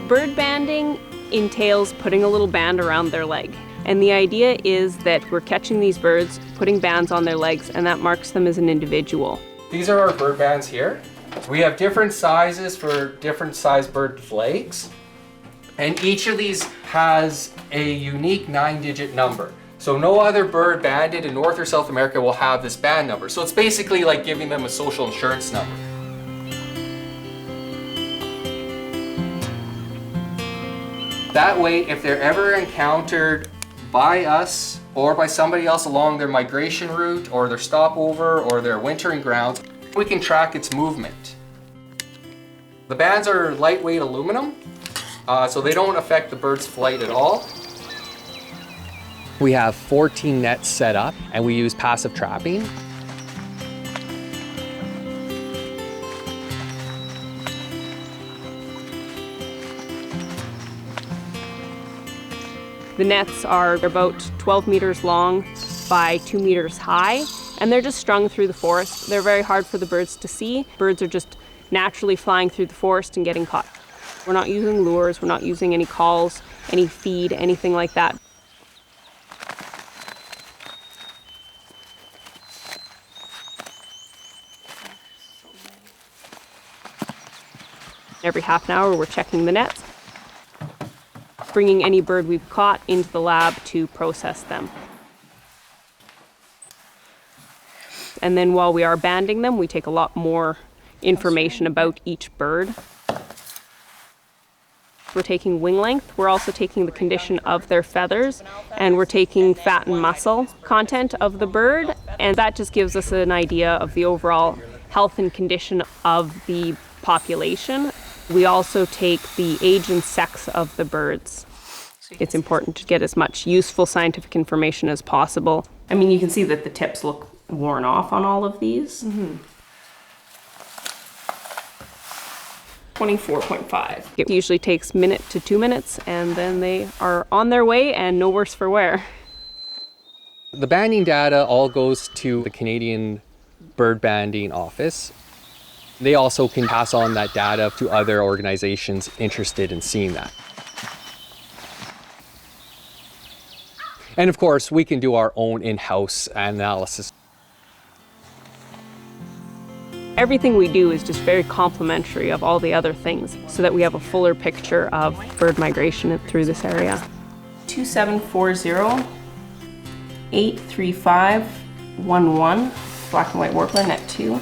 Bird banding entails putting a little band around their leg. And the idea is that we're catching these birds, putting bands on their legs, and that marks them as an individual. These are our bird bands here. We have different sizes for different size bird legs. And each of these has a unique 9-digit number. So no other bird banded in North or South America will have this band number. So it's basically like giving them a social insurance number. That way, if they're ever encountered by us or by somebody else along their migration route or their stopover or their wintering grounds, we can track its movement. The bands are lightweight aluminum, so they don't affect the bird's flight at all. We have 14 nets set up and we use passive trapping. The nets are about 12 meters long by 2 meters high, and they're just strung through the forest. They're very hard for the birds to see. Birds are just naturally flying through the forest and getting caught. We're not using lures, we're not using any calls, any feed, anything like that. Every half an hour we're checking the nets, bringing any bird we've caught into the lab to process them. And then while we are banding them, we take a lot more information about each bird. We're taking wing length, we're also taking the condition of their feathers, and we're taking fat and muscle content of the bird, and that just gives us an idea of the overall health and condition of the population. We also take the age and sex of the birds. It's important to get as much useful scientific information as possible. I mean, you can see that the tips look worn off on all of these. 24.5. It usually takes a minute to 2 minutes, and then they are on their way and no worse for wear. The banding data all goes to the Canadian Bird Banding Office. They also can pass on that data to other organizations interested in seeing that. And of course, we can do our own in-house analysis. Everything we do is just very complementary of all the other things so that we have a fuller picture of bird migration through this area. 2740-83511, black and white warbler, net 2.